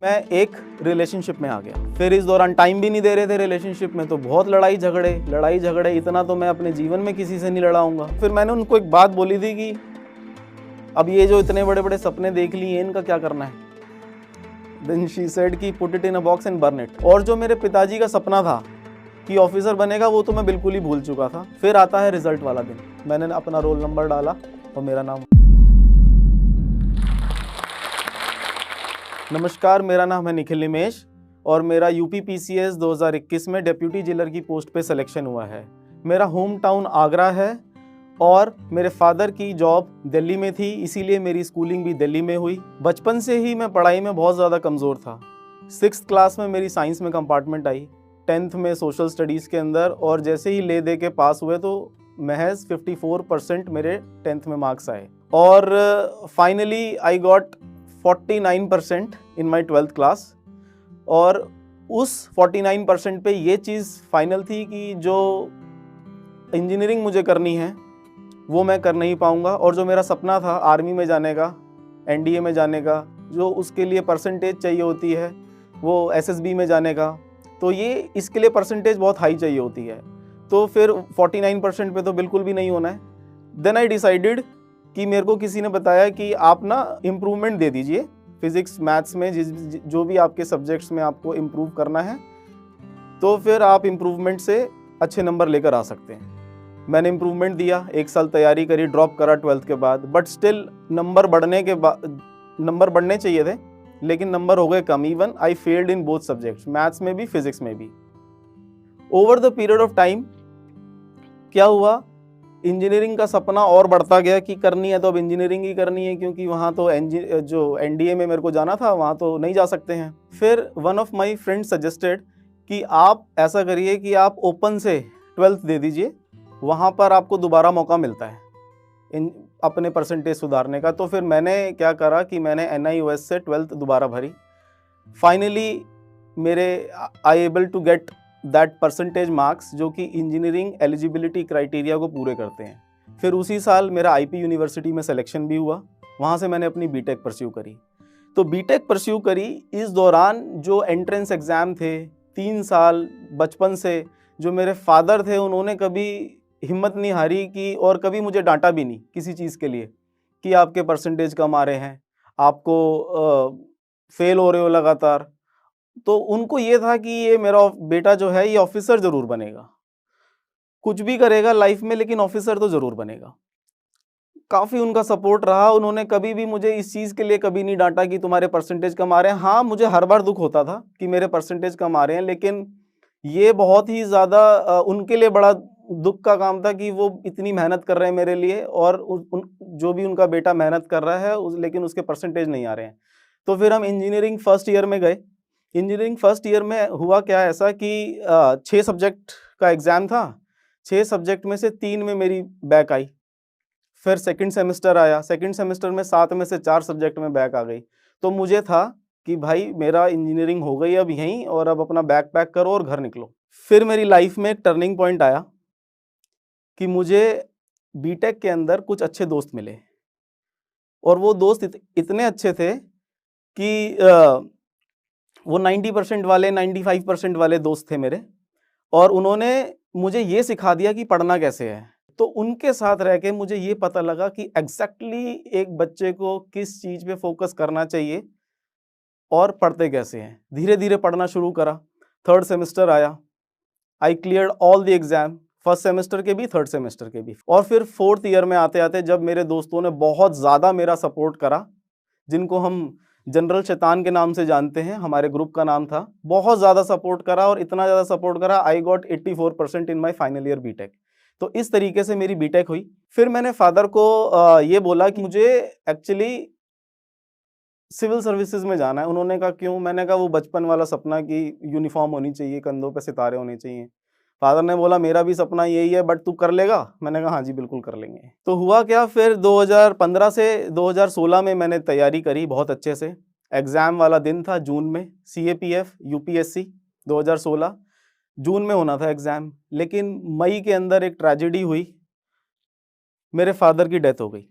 मैं एक रिलेशनशिप में आ गया। फिर इस दौरान टाइम भी नहीं दे रहे थे रिलेशनशिप में, तो बहुत लड़ाई झगड़े इतना तो मैं अपने जीवन में किसी से नहीं लड़ाऊंगा। फिर मैंने उनको एक बात बोली थी कि अब ये जो इतने बड़े बड़े सपने देख लिए इनका क्या करना है। देन शी सेड कि put it in a box and burn it. और जो मेरे पिताजी का सपना था कि ऑफिसर बनेगा, वो तो मैं बिल्कुल ही भूल चुका था। फिर आता है रिजल्ट वाला दिन, मैंने अपना रोल नंबर डाला और मेरा नाम। नमस्कार, मेरा नाम है निखिल निमेश और मेरा यूपी पीसीएस 2021 में डिप्टी जेलर की पोस्ट पे सिलेक्शन हुआ है। मेरा होम टाउन आगरा है और मेरे फादर की जॉब दिल्ली में थी, इसीलिए मेरी स्कूलिंग भी दिल्ली में हुई। बचपन से ही मैं पढ़ाई में बहुत ज़्यादा कमज़ोर था। 6th क्लास में मेरी साइंस में कंपार्टमेंट आई, 10th में सोशल स्टडीज़ के अंदर, और जैसे ही ले दे के पास हुए तो महज 54% मेरे 10th में मार्क्स आए और finally I got 49% in my 12th class. और उस 49% पे ये चीज़ फाइनल थी कि जो इंजीनियरिंग मुझे करनी है वो मैं कर नहीं पाऊँगा, और जो मेरा सपना था आर्मी में जाने का, एनडीए में जाने का, जो उसके लिए परसेंटेज चाहिए होती है, वो एसएसबी में जाने का, तो ये इसके लिए परसेंटेज बहुत हाई चाहिए होती है। तो फिर 49% पे तो बिल्कुल भी नहीं होना है। देन आई डिसाइडेड कि मेरे को किसी ने बताया कि आप ना इम्प्रूवमेंट दे दीजिए फिज़िक्स मैथ्स में, जो भी आपके सब्जेक्ट्स में आपको इम्प्रूव करना है, तो फिर आप इम्प्रूवमेंट से अच्छे नंबर लेकर आ सकते हैं। मैंने इम्प्रूवमेंट दिया, 1 साल तैयारी करी, ड्रॉप करा 12th के बाद, बट स्टिल नंबर बढ़ने चाहिए थे, लेकिन नंबर हो गए कम। Even I failed in both subjects, maths में भी फिजिक्स में भी। Over the period of time क्या हुआ, इंजीनियरिंग का सपना और बढ़ता गया कि करनी है तो अब इंजीनियरिंग ही करनी है, क्योंकि वहाँ तो जो एनडीए में मेरे को जाना था वहाँ तो नहीं जा सकते हैं। फिर one of my friend suggested कि आप ऐसा करिए कि आप ओपन से 12th दे दीजिए, वहाँ पर आपको दोबारा मौका मिलता है इन अपने परसेंटेज सुधारने का। तो फिर मैंने क्या करा कि मैंने NIOS से 12th दोबारा भरी। फाइनली मेरे I able to get that percentage marks जो कि इंजीनियरिंग एलिजिबिलिटी क्राइटेरिया को पूरे करते हैं। फिर उसी साल मेरा IP यूनिवर्सिटी में सिलेक्शन भी हुआ, वहाँ से मैंने अपनी बीटेक परस्यू करी। तो बीटेक परस्यू करी, इस दौरान जो एंट्रेंस एग्ज़ाम थे 3 साल बचपन से, जो मेरे फादर थे उन्होंने कभी हिम्मत नहीं हारी कि, और कभी मुझे डांटा भी नहीं किसी चीज़ के लिए कि आपके परसेंटेज कम आ रहे हैं, आपको फेल हो रहे हो लगातार। तो उनको ये था कि ये मेरा बेटा जो है ये ऑफिसर ज़रूर बनेगा, कुछ भी करेगा लाइफ में लेकिन ऑफिसर तो ज़रूर बनेगा। काफ़ी उनका सपोर्ट रहा, उन्होंने कभी भी मुझे इस चीज़ के लिए कभी नहीं डांटा कि तुम्हारे परसेंटेज कम आ रहे हैं। हाँ, मुझे हर बार दुख होता था कि मेरे परसेंटेज कम आ रहे हैं, लेकिन ये बहुत ही ज़्यादा उनके लिए बड़ा दुख का काम था कि वो इतनी मेहनत कर रहे हैं मेरे लिए, और जो भी उनका बेटा मेहनत कर रहा है लेकिन उसके परसेंटेज नहीं आ रहे हैं। तो फिर हम इंजीनियरिंग फर्स्ट ईयर में गए। इंजीनियरिंग फर्स्ट ईयर में हुआ क्या ऐसा कि 6 सब्जेक्ट का एग्ज़ाम था, 6 सब्जेक्ट में से 3 में मेरी बैक आई। फिर सेकंड सेमेस्टर आया, सेकंड सेमेस्टर में 7 में से 4 सब्जेक्ट में बैक आ गई। तो मुझे था कि भाई मेरा इंजीनियरिंग हो गई अब यहीं, और अब अपना बैग पैक करो और घर निकलो। फिर मेरी लाइफ में एक टर्निंग पॉइंट आया कि मुझे बीटेक के अंदर कुछ अच्छे दोस्त मिले, और वो दोस्त इतने अच्छे थे कि वो 90% वाले 95% वाले दोस्त थे मेरे, और उन्होंने मुझे ये सिखा दिया कि पढ़ना कैसे है। तो उनके साथ रह के मुझे ये पता लगा कि एग्जैक्टली एक बच्चे को किस चीज़ पे फोकस करना चाहिए और पढ़ते कैसे हैं। धीरे धीरे पढ़ना शुरू करा। 3rd सेमेस्टर आया, आई cleared all the exam, first semester के भी, 3rd सेमेस्टर के भी। और फिर 4th ईयर में आते आते जब मेरे दोस्तों ने बहुत ज़्यादा मेरा सपोर्ट करा, जिनको हम जनरल शैतान के नाम से जानते हैं, हमारे ग्रुप का नाम था, बहुत ज़्यादा सपोर्ट करा, और इतना ज़्यादा सपोर्ट करा I got 84% in my final year BTech. तो इस तरीके से मेरी बीटेक हुई। फिर मैंने फादर को ये बोला कि मुझे एक्चुअली सिविल सर्विसेज में जाना है। उन्होंने कहा क्यों? मैंने कहा वो बचपन वाला सपना कि यूनिफॉर्म होनी चाहिए, कंधों पे सितारे होने चाहिए। फादर ने बोला मेरा भी सपना यही है, बट तू कर लेगा? मैंने कहा हाँ जी बिल्कुल कर लेंगे। तो हुआ क्या, फिर 2015 से 2016 में मैंने तैयारी करी बहुत अच्छे से। एग्ज़ाम वाला दिन था जून में, CAPF UPSC 2016 जून में होना था एग्ज़ाम, लेकिन मई के अंदर एक ट्रेजेडी हुई, मेरे फादर की डेथ हो गई।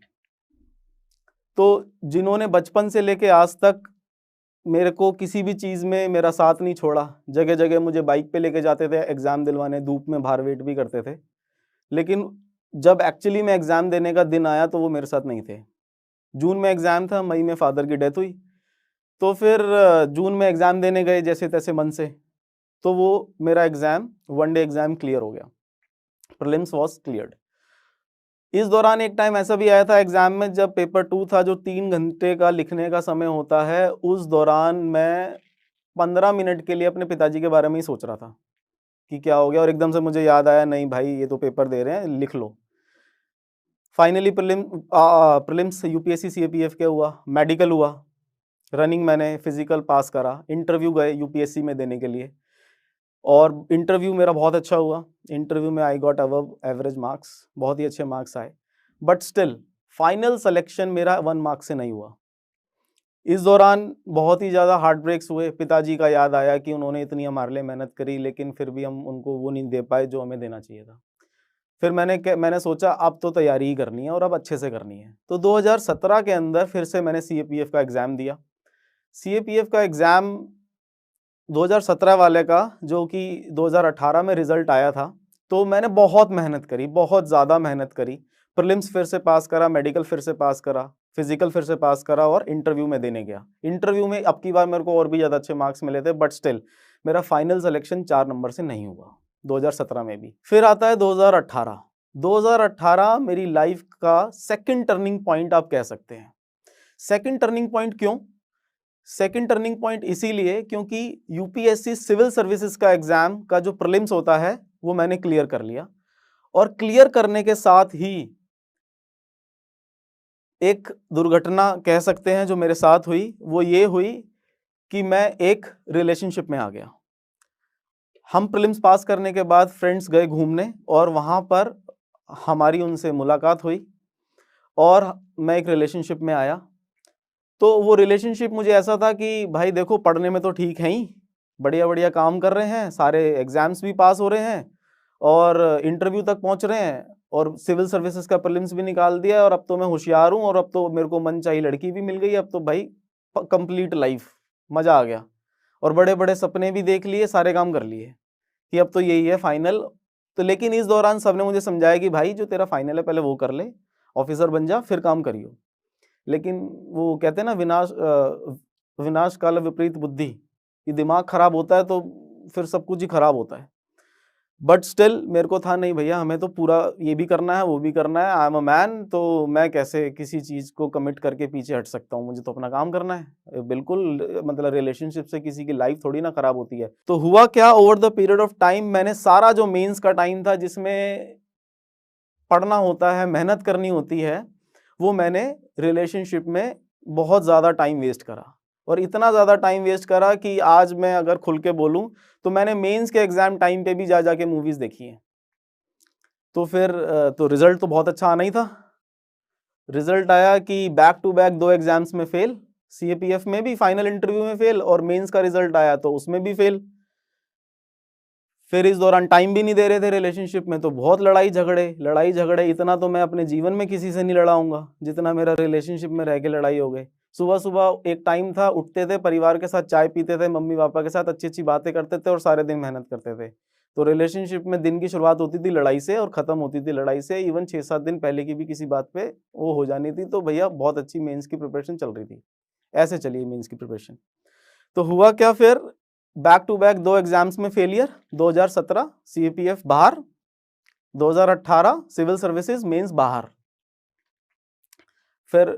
तो जिन्होंने बचपन से लेके आज तक मेरे को किसी भी चीज़ में मेरा साथ नहीं छोड़ा। जगह जगह मुझे बाइक पे लेके जाते थे एग्ज़ाम दिलवाने, धूप में बाहर वेट भी करते थे। लेकिन जब एक्चुअली में एग्ज़ाम देने का दिन आया तो वो मेरे साथ नहीं थे। जून में एग्ज़ाम था, मई में फादर की डेथ हुई। तो फिर जून में एग्ज़ाम देने गए जैसे तैसे मन से, तो वो मेरा exam, one day exam clear हो गया। Prelims was cleared. इस दौरान एक टाइम ऐसा भी आया था एग्ज़ाम में, जब पेपर 2 था, जो 3 घंटे का लिखने का समय होता है, उस दौरान मैं 15 मिनट के लिए अपने पिताजी के बारे में ही सोच रहा था कि क्या हो गया, और एकदम से मुझे याद आया, नहीं भाई ये तो पेपर दे रहे हैं, लिख लो। फाइनली प्रीलिम्स यूपीएससी सीएपीएफ के हुआ, मेडिकल हुआ, रनिंग मैंने फिजिकल पास करा, इंटरव्यू गए यूपीएससी में देने के लिए, और इंटरव्यू मेरा बहुत अच्छा हुआ। इंटरव्यू में I got above average marks, बहुत ही अच्छे मार्क्स आए, बट स्टिल फाइनल सिलेक्शन मेरा 1 मार्क्स से नहीं हुआ। इस दौरान बहुत ही ज़्यादा हार्ट ब्रेक्स हुए। पिताजी का याद आया कि उन्होंने इतनी हमारे लिए मेहनत करी, लेकिन फिर भी हम उनको वो नहीं दे पाए जो हमें देना चाहिए था। फिर मैंने सोचा अब तो तैयारी ही करनी है और अब अच्छे से करनी है। तो 2017 के अंदर फिर से मैंने सीएपीएफ का एग्ज़ाम दिया। सीएपीएफ का एग्ज़ाम 2017 वाले का, जो कि 2018 में रिजल्ट आया था, तो मैंने बहुत मेहनत करी, बहुत ज़्यादा मेहनत करी। प्रीलिम्स फिर से पास करा, मेडिकल फिर से पास करा, फिजिकल फिर से पास करा और इंटरव्यू में देने गया। इंटरव्यू में अब की बार मेरे को और भी ज़्यादा अच्छे मार्क्स मिले थे, बट स्टिल मेरा फाइनल सिलेक्शन 4 नंबर से नहीं हुआ 2017 में भी। फिर आता है 2018। 2018 मेरी लाइफ का सेकंड टर्निंग पॉइंट आप कह सकते हैं। सेकंड टर्निंग पॉइंट क्यों? सेकंड टर्निंग पॉइंट इसीलिए क्योंकि यूपीएससी सिविल सर्विसेज का एग्जाम का जो प्रीलिम्स होता है वो मैंने क्लियर कर लिया, और क्लियर करने के साथ ही एक दुर्घटना कह सकते हैं जो मेरे साथ हुई, वो ये हुई कि मैं एक रिलेशनशिप में आ गया। हम प्रीलिम्स पास करने के बाद फ्रेंड्स गए घूमने, और वहाँ पर हमारी उनसे मुलाकात हुई और मैं एक रिलेशनशिप में आया। तो वो रिलेशनशिप मुझे ऐसा था कि भाई देखो, पढ़ने में तो ठीक है ही, बढ़िया बढ़िया काम कर रहे हैं, सारे एग्जाम्स भी पास हो रहे हैं और इंटरव्यू तक पहुंच रहे हैं, और सिविल सर्विसेज का प्रीलिम्स भी निकाल दिया, और अब तो मैं होशियार हूँ, और अब तो मेरे को मन चाहिए लड़की भी मिल गई, अब तो भाई कंप्लीट लाइफ, मज़ा आ गया, और बड़े बड़े सपने भी देख लिए, सारे काम कर लिए कि अब तो यही है फाइनल। तो लेकिन इस दौरान सबने मुझे समझाया कि भाई जो तेरा फाइनल है पहले वो कर ले, ऑफिसर बन जा, फिर काम करियो। लेकिन वो कहते हैं ना, विनाश काल विपरीत बुद्धि, कि दिमाग खराब होता है तो फिर सब कुछ ही खराब होता है। बट स्टिल मेरे को था, नहीं भैया, हमें तो पूरा ये भी करना है वो भी करना है, आई एम अ मैन, तो मैं कैसे किसी चीज़ को कमिट करके पीछे हट सकता हूँ, मुझे तो अपना काम करना है। बिल्कुल, मतलब रिलेशनशिप से किसी की लाइफ थोड़ी ना खराब होती है। तो हुआ क्या, over the period of time मैंने सारा जो मेंस का टाइम था जिसमें पढ़ना होता है, मेहनत करनी होती है, वो मैंने रिलेशनशिप में बहुत ज़्यादा टाइम वेस्ट करा, और इतना ज़्यादा टाइम वेस्ट करा कि आज मैं अगर खुल के बोलूं तो मैंने मेंस के एग्ज़ाम टाइम पे भी जा जाके मूवीज़ देखी हैं। तो फिर तो रिज़ल्ट तो बहुत अच्छा आना ही था। रिज़ल्ट आया कि बैक टू बैक 2 एग्ज़ाम्स में फेल, सीएपीएफ में भी फाइनल इंटरव्यू में फेल, और मेंस का रिज़ल्ट आया तो उसमें भी फेल। फिर इस दौरान टाइम भी नहीं दे रहे थे रिलेशनशिप में, तो बहुत लड़ाई झगड़े। इतना तो मैं अपने जीवन में किसी से नहीं लड़ाऊंगा जितना मेरा रिलेशनशिप में रह के लड़ाई हो गई। सुबह सुबह एक टाइम था, उठते थे, परिवार के साथ चाय पीते थे, मम्मी पापा के साथ अच्छी अच्छी बातें करते थे, और सारे दिन मेहनत करते थे। तो रिलेशनशिप में दिन की शुरुआत होती थी लड़ाई से और ख़त्म होती थी लड़ाई से। इवन 6-7 दिन पहले की भी किसी बात पे वो हो जानी थी। तो भैया बहुत अच्छी मेंस की प्रिपरेशन चल रही थी, ऐसे चली मेंस की प्रिपरेशन। तो हुआ क्या फिर, बैक टू बैक 2 एग्जाम्स में फेलियर, 2017 सीपीएफ बाहर, 2018 सिविल सर्विसेज मेंस बाहर। फिर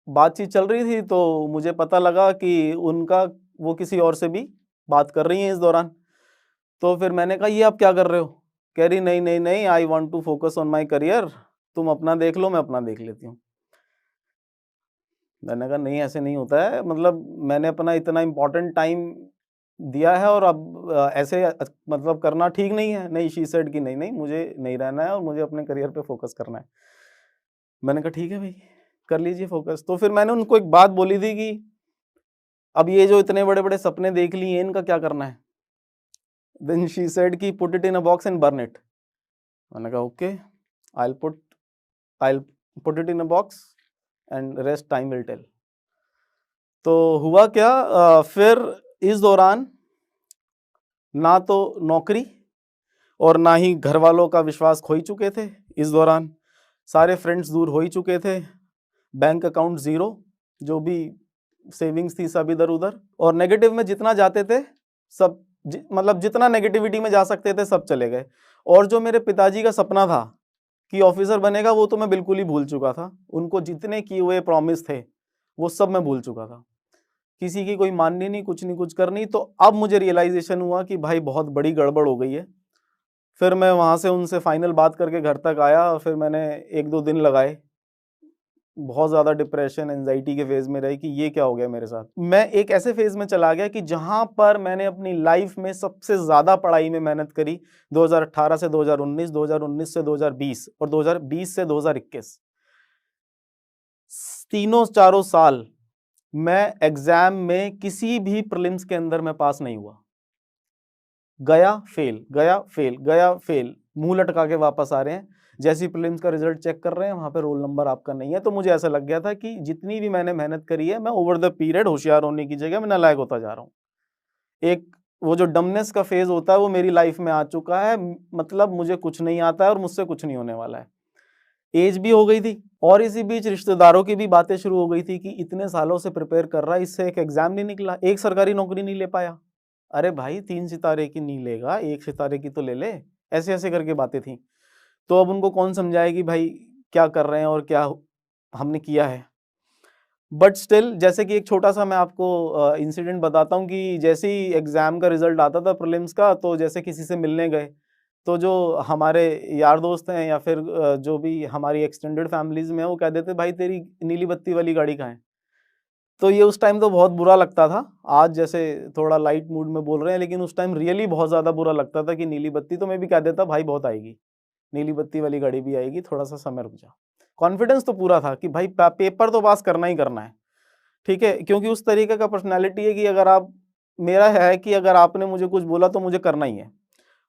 बातचीत चल रही थी तो मुझे पता लगा कि उनका वो किसी और से भी बात कर रही हैं इस दौरान। तो फिर मैंने कहा, ये आप क्या कर रहे हो? कह रही, नहीं नहीं नहीं, I want to focus on my career, तुम अपना देख लो, मैं अपना देख लेती हूँ। मैंने कहा, नहीं, ऐसे नहीं होता है, मतलब मैंने अपना इतना इम्पोर्टेंट टाइम दिया है, और अब ऐसे मतलब करना ठीक नहीं है। नहीं, शी सेड कि नहीं नहीं, मुझे नहीं रहना है और मुझे अपने करियर पे फोकस करना है। मैंने कहा, ठीक है भाई, कर लीजिए फोकस। तो फिर मैंने उनको एक बात बोली थी कि अब ये जो इतने बड़े बड़े सपने देख लिए, इनका क्या करना है? देन शी सेड कि put it in a box and burn it. मैंने कहा, okay, I put it in a box and rest time will tell. तो हुआ क्या, फिर इस दौरान ना तो नौकरी और ना ही घर वालों का विश्वास खो ही चुके थे। इस दौरान सारे फ्रेंड्स दूर हो ही चुके थे, बैंक अकाउंट ज़ीरो, जो भी सेविंग्स थी सब इधर उधर, और नेगेटिव में जितना जाते थे सब मतलब जितना नेगेटिविटी में जा सकते थे सब चले गए। और जो मेरे पिताजी का सपना था कि ऑफिसर बनेगा, वो तो मैं बिल्कुल ही भूल चुका था। उनको जितने किए हुए प्रॉमिस थे वो सब मैं भूल चुका था। किसी की कोई माननी नहीं, कुछ नहीं, कुछ करनी। तो अब मुझे रियलाइजेशन हुआ कि भाई बहुत बड़ी गड़बड़ हो गई है। फिर मैं वहाँ से उनसे फाइनल बात करके घर तक आया। फिर मैंने 1-2 दिन लगाए, बहुत ज़्यादा डिप्रेशन एंजाइटी के फेज़ में रही कि ये क्या हो गया मेरे साथ। मैं एक ऐसे फेज़ में चला गया कि जहाँ पर मैंने अपनी लाइफ में सबसे ज़्यादा पढ़ाई में मेहनत करी 2018 से 2019, 2019 से 2020 और 2020 से 2021, तीनों चारों साल मैं एग्जाम में किसी भी प्रीलिम्स के अंदर मैं पास नहीं हुआ। गया फेल, गया फेल, गया फेल, मुंह लटका के वापस आ रहे हैं। जैसी प्रीलिम्स का रिजल्ट चेक कर रहे हैं वहां पे रोल नंबर आपका नहीं है। तो मुझे ऐसा लग गया था कि जितनी भी मैंने मेहनत करी है, मैं ओवर द पीरियड होशियार होने की जगह मैं नालायक होता जा रहा हूँ। एक वो जो डमनेस का फेज होता है वो मेरी लाइफ में आ चुका है। मतलब मुझे कुछ नहीं आता है और मुझसे कुछ नहीं होने वाला है। एज भी हो गई थी और इसी बीच रिश्तेदारों की भी बातें शुरू हो गई थी कि इतने सालों से प्रिपेयर कर रहा है, इससे एक एग्जाम नहीं निकला, एक सरकारी नौकरी नहीं ले पाया। अरे भाई 3 सितारे की नहीं लेगा, 1 सितारे की तो ले ले। ऐसे ऐसे करके बातें थी। तो अब उनको कौन समझाए कि भाई क्या कर रहे हैं और क्या हमने किया है। बट स्टिल, जैसे कि एक छोटा सा मैं आपको इंसिडेंट बताता हूँ कि जैसे ही एग्जाम का रिजल्ट आता था प्रीलिम्स का, तो जैसे किसी से मिलने गए, तो जो हमारे यार दोस्त हैं या फिर जो भी हमारी एक्सटेंडेड फैमिलीज में है, वो कह देते भाई तेरी नीली बत्ती वाली गाड़ी कहाँ है। तो ये उस टाइम तो बहुत बुरा लगता था। आज जैसे थोड़ा लाइट मूड में बोल रहे हैं, लेकिन उस टाइम रियली बहुत ज़्यादा बुरा लगता था कि नीली बत्ती। तो मैं भी कह देता भाई बहुत आएगी, नीली बत्ती वाली गाड़ी भी आएगी, थोड़ा सा समय रुक जा। कॉन्फिडेंस तो पूरा था कि भाई पेपर तो पास करना ही करना है, ठीक है। क्योंकि उस तरीके का पर्सनैलिटी है कि अगर आप, मेरा है कि अगर आपने मुझे कुछ बोला तो मुझे करना ही है।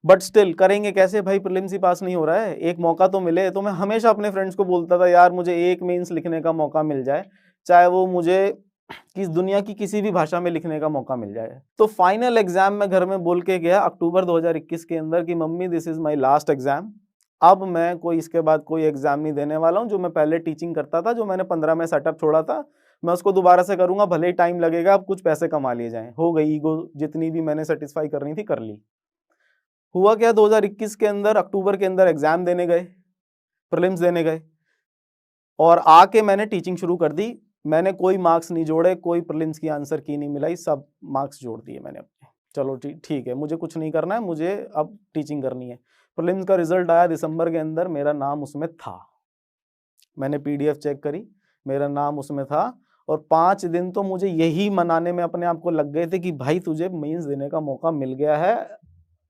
बट स्टिल करेंगे कैसे भाई, प्रीलिम्स ही पास नहीं हो रहा है, एक मौका तो मिले। तो मैं हमेशा अपने फ्रेंड्स को बोलता था यार मुझे एक मेंस लिखने का मौका मिल जाए, चाहे वो मुझे किस दुनिया की किसी भी भाषा में लिखने का मौका मिल जाए। तो फाइनल एग्जाम में घर में बोल के गया अक्टूबर 2021 के अंदर कि mummy this is my last exam. अब मैं कोई इसके बाद कोई एग्जाम नहीं देने वाला हूँ। जो मैं पहले टीचिंग करता था, जो मैंने 15 में सेटअप छोड़ा था, मैं उसको दोबारा से करूंगा, भले ही टाइम लगेगा, अब कुछ पैसे कमा लिए जाएं। हो गई ईगो जितनी भी मैंने सेटिस्फाई करनी थी कर ली। हुआ क्या, 2021 के अंदर अक्टूबर के अंदर एग्जाम देने गए, प्रीलिम्स देने गए, और आके मैंने टीचिंग शुरू कर दी। मैंने कोई मार्क्स नहीं जोड़े, कोई प्रीलिम्स की आंसर की नहीं मिलाई, सब मार्क्स जोड़ दिए मैंने अपने। चलो ठीक है, मुझे कुछ नहीं करना है, मुझे अब टीचिंग करनी है। प्रीलिम्स का रिजल्ट आया दिसंबर के अंदर, मेरा नाम उसमें था। मैंने पीडीएफ चेक करी, मेरा नाम उसमें था। और 5 दिन तो मुझे यही मनाने में अपने आप को लग गए थे कि भाई तुझे मेंस देने का मौका मिल गया है,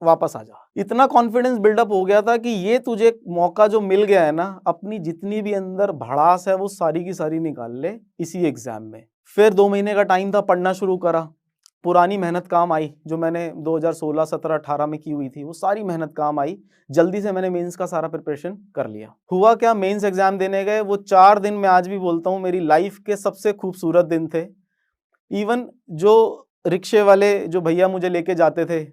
वापस आ जा। इतना कॉन्फिडेंस बिल्डअप हो गया था कि ये तुझे मौका जो मिल गया है ना, अपनी जितनी भी अंदर भड़ास है वो सारी की सारी निकाल ले इसी एग्जाम में। फिर 2 महीने का टाइम था, पढ़ना शुरू करा। पुरानी मेहनत काम आई, जो मैंने 2016, 17, 18 में की हुई थी, वो सारी मेहनत काम आई। जल्दी से मैंने मेंस का सारा प्रिपरेशन कर लिया। हुआ क्या, मेंस एग्जाम देने गए, वो 4 दिन मैं आज भी बोलता हूँ मेरी लाइफ के सबसे खूबसूरत दिन थे। इवन जो रिक्शे वाले जो भैया मुझे लेके जाते थे,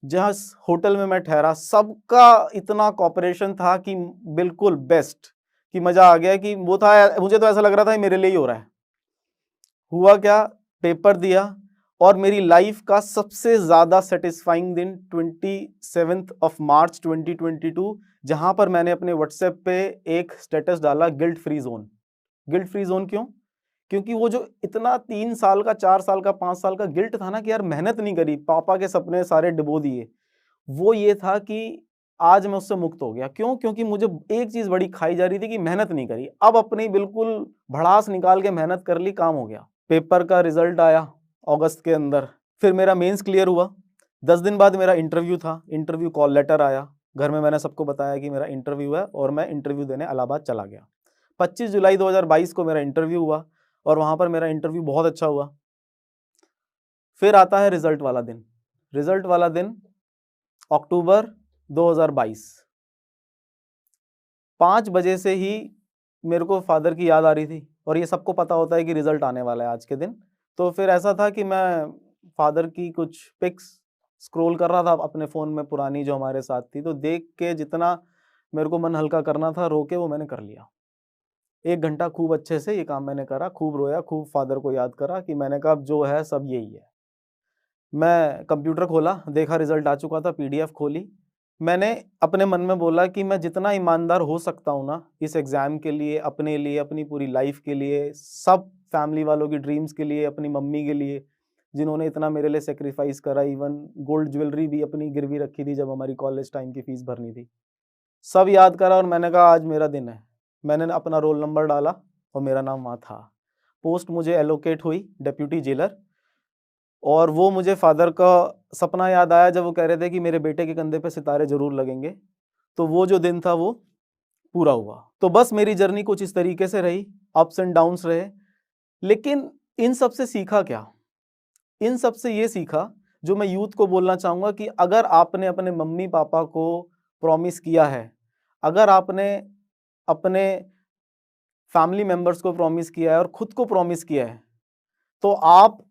जहाँ होटल में मैं ठहरा, सबका इतना कॉपरेशन था कि बिल्कुल बेस्ट, कि मजा आ गया। कि वो था, मुझे तो ऐसा लग रहा था मेरे लिए ही हो रहा है। हुआ क्या, पेपर दिया, और मेरी लाइफ का सबसे ज्यादा सेटिस्फाइंग दिन 27 मार्च 2022, जहां पर मैंने अपने व्हाट्सएप पे एक स्टेटस डाला, guilt free zone. Guilt free zone क्यों? क्योंकि वो जो इतना 3 साल का, 4 साल का, 5 साल का गिल्ट था ना कि यार मेहनत नहीं करी, पापा के सपने सारे डुबो दिए, वो ये था कि आज मैं उससे मुक्त हो गया। क्यों? क्योंकि मुझे एक चीज बड़ी खाई जा रही थी कि मेहनत नहीं करी। अब अपनी बिल्कुल भड़ास निकाल के मेहनत कर ली, काम हो गया। पेपर का रिजल्ट आया अगस्त के अंदर, फिर मेरा मेंस क्लियर हुआ। 10 दिन बाद मेरा इंटरव्यू था, इंटरव्यू कॉल लेटर आया। घर में मैंने सबको बताया कि मेरा इंटरव्यू है, और मैं इंटरव्यू देने इलाहाबाद चला गया। 25 जुलाई 2022 को मेरा इंटरव्यू हुआ, और वहां पर मेरा इंटरव्यू बहुत अच्छा हुआ। फिर आता है रिजल्ट वाला दिन। रिजल्ट वाला दिन अक्टूबर 2022, 5 बजे से ही मेरे को फादर की याद आ रही थी, और ये सबको पता होता है कि रिजल्ट आने वाला है आज के दिन। तो फिर ऐसा था कि मैं फादर की कुछ पिक्स स्क्रॉल कर रहा था अपने फ़ोन में पुरानी जो हमारे साथ थी, तो देख के जितना मेरे को मन हल्का करना था रो के वो मैंने कर लिया। 1 घंटा खूब अच्छे से ये काम मैंने करा, खूब रोया, खूब फादर को याद करा कि मैंने कहा अब जो है सब यही है। मैं कंप्यूटर खोला, देखा रिज़ल्ट आ चुका था, पीडीएफ खोली। मैंने अपने मन में बोला कि मैं जितना ईमानदार हो सकता हूँ ना, इस एग्ज़ाम के लिए, अपनी पूरी लाइफ़ के लिए, सब फैमिली वालों की ड्रीम्स के लिए, अपनी मम्मी के लिए, जिन्होंने इतना मेरे लिए सैक्रिफ़ाइस करा, इवन गोल्ड ज्वेलरी भी अपनी गिरवी रखी थी जब हमारी कॉलेज टाइम की फ़ीस भरनी थी। सब याद करा और मैंने कहा आज मेरा दिन है। मैंने अपना रोल नंबर डाला और मेरा नाम वहाँ था। पोस्ट मुझे एलोकेट हुई डेप्यूटी जेलर, और वो मुझे फादर का सपना याद आया जब वो कह रहे थे कि मेरे बेटे के कंधे पे सितारे ज़रूर लगेंगे। तो वो जो दिन था वो पूरा हुआ। तो बस मेरी जर्नी कुछ इस तरीके से रही, अप्स एंड डाउन्स रहे। लेकिन इन सब से सीखा क्या? इन सब से ये सीखा, जो मैं यूथ को बोलना चाहूँगा कि अगर आपने अपने मम्मी-पापा को प्रॉमिस किया है, अगर आपने अपने फैमिली मेंबर्स को प्रॉमिस किया है और खुद को प्रॉमिस किया है, तो आप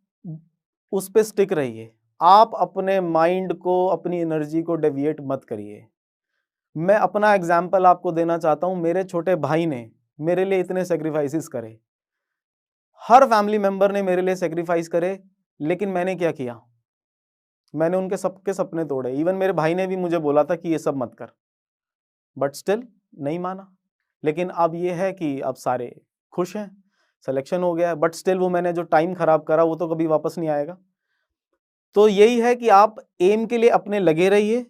उस पे स्टिक रहिए। आप अपने माइंड को, अपनी एनर्जी को डेविएट मत करिए। मैं अपना एग्जाम्पल आपको देना चाहता हूँ। मेरे छोटे भाई ने मेरे लिए इतने सेक्रीफाइसेस करे, हर फैमिली मेंबर ने मेरे लिए सेक्रीफाइस करे, लेकिन मैंने क्या किया? मैंने उनके सबके सपने तोड़े। इवन मेरे भाई ने भी मुझे बोला था कि ये सब मत कर, बट स्टिल नहीं माना। लेकिन अब ये है कि अब सारे खुश हैं, सिलेक्शन हो गया है, बट स्टिल वो मैंने जो टाइम खराब करा वो तो कभी वापस नहीं आएगा। तो यही है कि आप एम के लिए अपने लगे रहिए,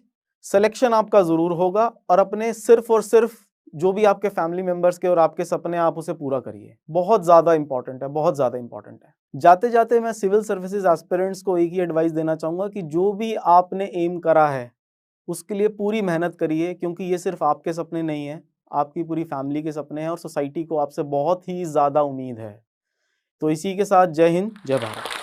सिलेक्शन आपका ज़रूर होगा, और अपने सिर्फ और सिर्फ जो भी आपके फैमिली मेंबर्स के और आपके सपने, आप उसे पूरा करिए। बहुत ज़्यादा इंपॉर्टेंट है, बहुत ज़्यादा इंपॉर्टेंट है। जाते जाते मैं सिविल सर्विसेज एस्पिरेंट्स को एक ही एडवाइस देना चाहूँगा कि जो भी आपने एम करा है उसके लिए पूरी मेहनत करिए, क्योंकि ये सिर्फ आपके सपने नहीं हैं, आपकी पूरी फैमिली के सपने हैं और सोसाइटी को आपसे बहुत ही ज़्यादा उम्मीद है। तो इसी के साथ जय हिंद, जय भारत।